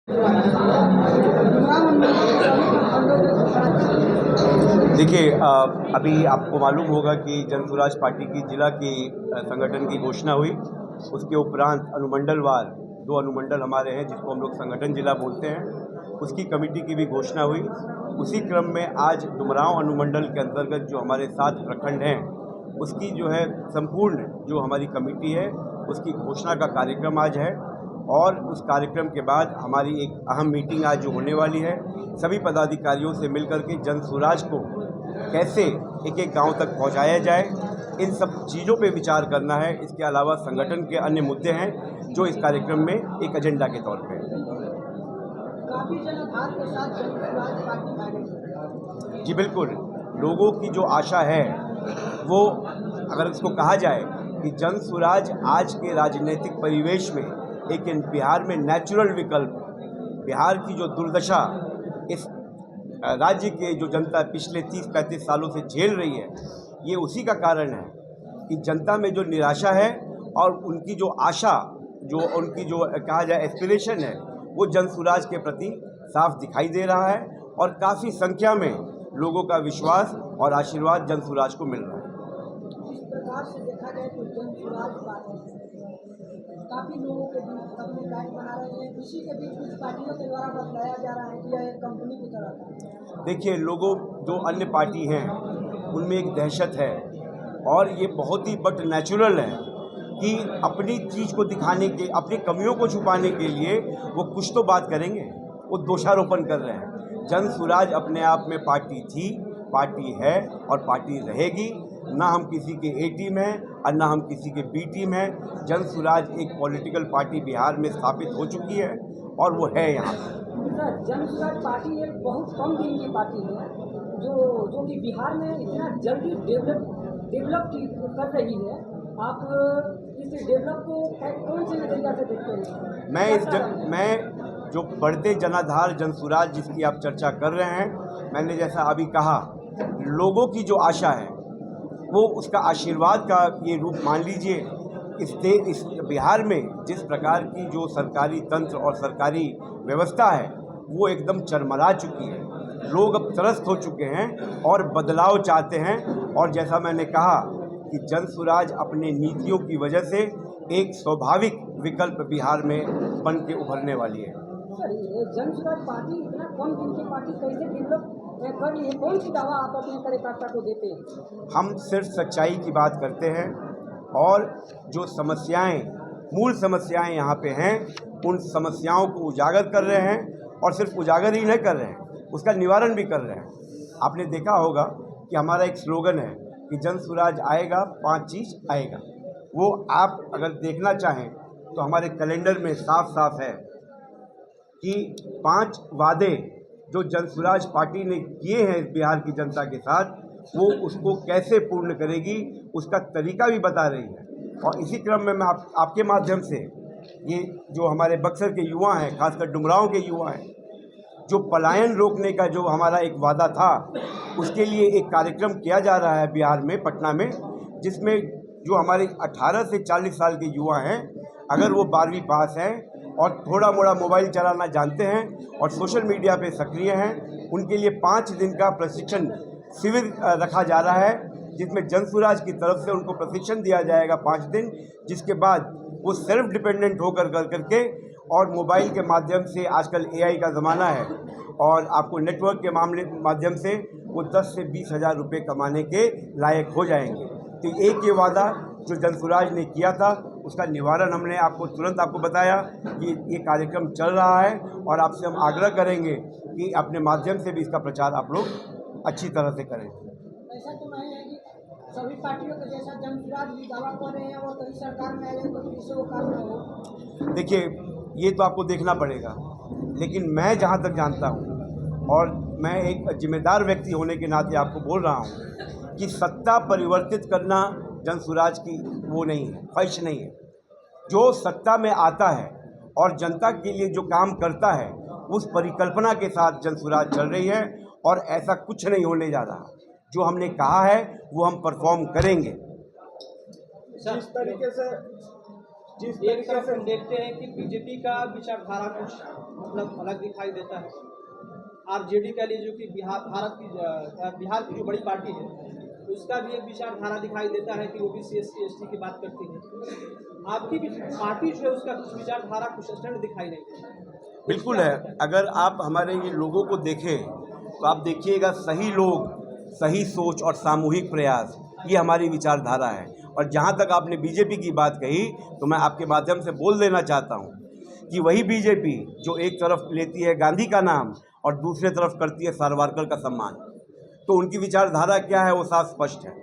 देखिए, अभी आपको मालूम होगा कि जन स्वराज पार्टी की जिला की संगठन की घोषणा हुई। उसके उपरांत अनुमंडलवार 2 अनुमंडल हमारे हैं जिसको हम लोग संगठन जिला बोलते हैं, उसकी कमेटी की भी घोषणा हुई। उसी क्रम में आज डुमरांव अनुमंडल के अंतर्गत जो हमारे 7 प्रखंड हैं, उसकी जो है संपूर्ण जो हमारी कमेटी है उसकी घोषणा का कार्यक्रम आज है। और उस कार्यक्रम के बाद हमारी एक अहम मीटिंग आज जो होने वाली है, सभी पदाधिकारियों से मिलकर के जन स्वराज को कैसे एक एक गांव तक पहुंचाया जाए, इन सब चीज़ों पे विचार करना है। इसके अलावा संगठन के अन्य मुद्दे हैं जो इस कार्यक्रम में एक एजेंडा के तौर पे है। काफी जनाधार के साथ जन स्वराज पार्टी आगे। जी बिल्कुल, लोगों की जो आशा है वो, अगर इसको कहा जाए कि जन स्वराज आज के राजनीतिक परिवेश में एक बिहार में नेचुरल विकल्प, बिहार की जो दुर्दशा इस राज्य के जो जनता पिछले 30-35 सालों से झेल रही है, ये उसी का कारण है कि जनता में जो निराशा है और उनकी जो आशा, जो उनकी जो कहा जाए एस्पिरेशन है, वो जन स्वराज के प्रति साफ दिखाई दे रहा है और काफ़ी संख्या में लोगों का विश्वास और आशीर्वाद जन स्वराज को मिल रहा है। इस प्रकार से देखा जाए तो जन स्वराज पार्टी काफी लोगों के बीच अपने बैंक बना रहे हैं, इसी के बीच कुछ पार्टियों के द्वारा बताया जा रहा है कि यह एक कंपनी की तरह है। देखिए, लोगों जो अन्य पार्टी हैं उनमें एक दहशत है और ये बहुत ही बट नेचुरल है कि अपनी चीज़ को दिखाने के, अपनी कमियों को छुपाने के लिए वो कुछ तो बात करेंगे, वो दोषारोपण कर रहे हैं। जन स्वराज अपने आप में पार्टी थी, पार्टी है और पार्टी रहेगी। ना हम किसी के ए टीम हैं और ना हम किसी के बी टीम हैं। जन स्वराज एक पॉलिटिकल पार्टी बिहार में स्थापित हो चुकी है और वो है यहाँ पर। सर, जन स्वराज पार्टी एक बहुत कम दिन की पार्टी है जो कि बिहार में इतना जल्दी डेवलप कर रही है। आप इस डेवलप को कौन से नजरिया से देखते हैं? मैं जो बढ़ते जनाधार जन स्वराज जिसकी आप चर्चा कर रहे हैं, मैंने जैसा अभी कहा, लोगों की जो आशा है वो उसका आशीर्वाद का ये रूप मान लीजिए। इस बिहार में जिस प्रकार की जो सरकारी तंत्र और सरकारी व्यवस्था है वो एकदम चरमरा चुकी है। लोग अब त्रस्त हो चुके हैं और बदलाव चाहते हैं। और जैसा मैंने कहा कि जन स्वराज अपने नीतियों की वजह से एक स्वाभाविक विकल्प बिहार में बन के उभरने वाली है। सर, जन स्वराज पार्टी इतना कम दिन की पार्टी कैसे डेवलप कर रही है? कौन सी दवा आप अपने कार्यकर्ता को देते हैं? हम सिर्फ सच्चाई की बात करते हैं और जो समस्याएं, मूल समस्याएं यहाँ पे हैं, उन समस्याओं को उजागर कर रहे हैं और सिर्फ उजागर ही नहीं कर रहे हैं, उसका निवारण भी कर रहे हैं। आपने देखा होगा कि हमारा एक स्लोगन है कि जन स्वराज आएगा, 5 चीज़ आएगा। वो आप अगर देखना चाहें तो हमारे कैलेंडर में साफ साफ है कि 5 वादे जो जन स्वराज पार्टी ने किए हैं बिहार की जनता के साथ, वो उसको कैसे पूर्ण करेगी उसका तरीका भी बता रही है। और इसी क्रम में मैं आपके माध्यम से ये जो हमारे बक्सर के युवा हैं, खासकर डुमरांव के युवा हैं, जो पलायन रोकने का जो हमारा एक वादा था, उसके लिए एक कार्यक्रम किया जा रहा है बिहार में, पटना में, जिसमें जो हमारे 18 से 40 साल के युवा हैं, अगर वो 12वीं पास हैं और थोड़ा मोड़ा मोबाइल चलाना जानते हैं और सोशल मीडिया पे सक्रिय हैं, उनके लिए 5 दिन का प्रशिक्षण शिविर रखा जा रहा है, जिसमें जन स्वराज की तरफ से उनको प्रशिक्षण दिया जाएगा 5 दिन, जिसके बाद वो सेल्फ डिपेंडेंट होकर करके और मोबाइल के माध्यम से, आजकल AI का ज़माना है और आपको नेटवर्क के माध्यम से वो 10 से 20 हज़ार रुपये कमाने के लायक हो जाएंगे। तो एक ये वादा जो जन स्वराज ने किया था, उसका निवारण हमने आपको तुरंत आपको बताया कि ये कार्यक्रम चल रहा है और आपसे हम आग्रह करेंगे कि अपने माध्यम से भी इसका प्रचार आप लोग अच्छी तरह से करें। ऐसा तो नहीं है कि सभी पार्टियों के जैसा जन स्वराज भी दावा कर रहे हैं और कहीं सरकार में आए तो किसी को काम न हो। देखिए, ये तो आपको देखना पड़ेगा, लेकिन मैं जहाँ तक जानता हूँ और मैं एक जिम्मेदार व्यक्ति होने के नाते आपको बोल रहा हूँ कि सत्ता परिवर्तित करना जन स्वराज की वो नहीं है, ख्वाहिश नहीं है। जो सत्ता में आता है और जनता के लिए जो काम करता है, उस परिकल्पना के साथ जन स्वराज चल रही है और ऐसा कुछ नहीं होने जा रहा। जो हमने कहा है वो हम परफॉर्म करेंगे। जिस तरीके से एक तरफ हम देखते हैं कि बीजेपी का विचारधारा कुछ मतलब अलग दिखाई देता है। आरजेडी का लिए जो कि बिहार की जो बड़ी पार्टी है उसका भी एक विचारधारा दिखाई देता है कि ओबीसी एससी एसटी की बात करती है। आपकी भी पार्टी जो है उसका कुछ विचारधारा कुछ स्टैंड दिखाई नहीं देता। बिल्कुल है। अगर आप हमारे ये लोगों को देखें तो आप देखिएगा सही लोग, सही सोच और सामूहिक प्रयास, ये हमारी विचारधारा है। और जहाँ तक आपने बीजेपी की बात कही तो मैं आपके माध्यम से बोल देना चाहता हूँ कि वही बीजेपी जो एक तरफ लेती है गांधी का नाम और दूसरे तरफ करती है सावरकर का सम्मान, तो उनकी विचारधारा क्या है वो साफ स्पष्ट है।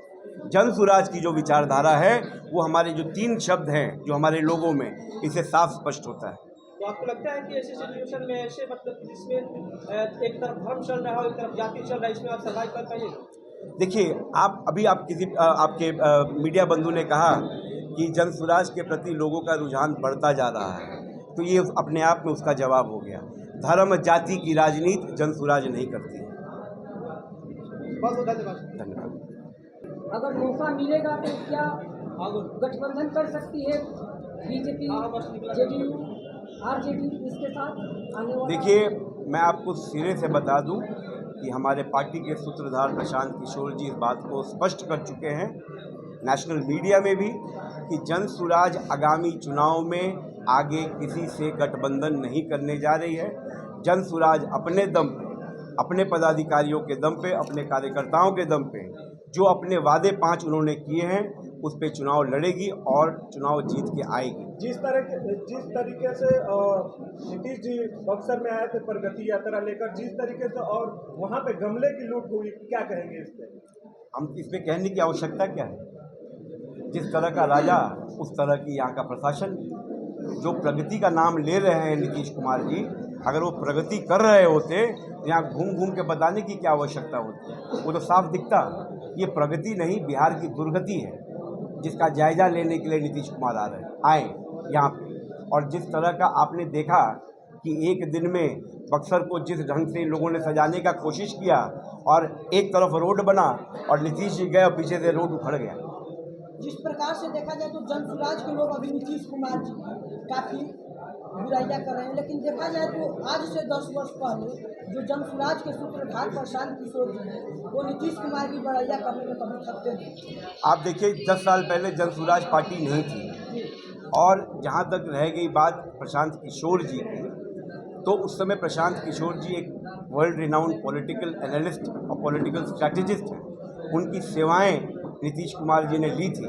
जन सुराज की जो विचारधारा है वो हमारे जो 3 शब्द हैं जो हमारे लोगों में, इसे साफ स्पष्ट होता है। तो आपको लगता है कि ऐसे सिचुएशन में ऐसे मतलब जिसमें एक तरफ धर्म चल रहा है एक तरफ जाति चल रहा है, इसमें आप सर्वाइव कर पाइएगा? देखिए, आप किसी आपके मीडिया बंधु ने कहा कि जन सुराज के प्रति लोगों का रुझान बढ़ता जा रहा है, तो ये अपने आप में उसका जवाब हो गया। धर्म जाति की राजनीति जन सुराज नहीं करती है। बहुत बहुत धन्यवाद। धन्यवाद। अगर मौका मिलेगा तो क्या गठबंधन कर सकती है बीजेपी, जेडीयू, आरजेडी इसके साथ आने वाला? देखिए, मैं आपको सिरे से बता दूं कि हमारे पार्टी के सूत्रधार प्रशांत किशोर जी इस बात को स्पष्ट कर चुके हैं नेशनल मीडिया में भी कि जन सुराज आगामी चुनाव में आगे किसी से गठबंधन नहीं करने जा रही है। जन सुराज अपने दम पे, अपने पदाधिकारियों के दम पे, अपने कार्यकर्ताओं के दम पे जो अपने वादे 5 उन्होंने किए हैं उस पे चुनाव लड़ेगी और चुनाव जीत के आएगी। जिस तरीके से नीतीश जी बक्सर में आए थे प्रगति यात्रा लेकर, जिस तरीके से और वहाँ पे गमले की लूट हुई, क्या कहेंगे इस पे? हम इसमें कहने की आवश्यकता क्या है? जिस तरह का राजा उस तरह की यहाँ का प्रशासन। जो प्रगति का नाम ले रहे हैं नीतीश कुमार जी, अगर वो प्रगति कर रहे होते तो यहाँ घूम घूम के बताने की क्या आवश्यकता होती? वो तो साफ दिखता। ये प्रगति नहीं, बिहार की दुर्गति है, जिसका जायजा लेने के लिए नीतीश कुमार आए यहाँ पे। और जिस तरह का आपने देखा कि एक दिन में बक्सर को जिस ढंग से लोगों ने सजाने का कोशिश किया और एक तरफ रोड बना और नीतीश जी गए और पीछे से रोड उखड़ गया। जिस प्रकार से देखा जाए तो जन सुराज के लोग अभी नीतीश कुमार जी काफ़ी बुराइयां कर रहे हैं, लेकिन देखा जाए तो आज से 10 वर्ष पहले जो जन सुराज के सूत्रधार प्रशांत किशोर जी हैं वो नीतीश कुमार की बुराइयां करने में कभी थकते नहीं। आप देखिए, 10 साल पहले जन सुराज पार्टी नहीं थी। और जहाँ तक रह गई बात प्रशांत किशोर जी की, तो उस समय प्रशांत किशोर जी एक वर्ल्ड रिनाउंड पॉलिटिकल एनालिस्ट और पॉलिटिकल स्ट्रैटेजिस्ट हैं। उनकी सेवाएं नीतीश कुमार जी ने ली थी।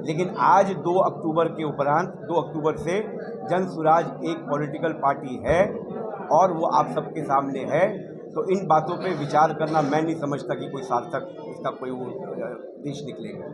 लेकिन आज 2 अक्टूबर के उपरांत 2 अक्टूबर से जन सुराज एक पॉलिटिकल पार्टी है और वो आप सबके सामने है। तो इन बातों पे विचार करना मैं नहीं समझता कि कोई सार्थक इसका कोई वो देश निकलेगा।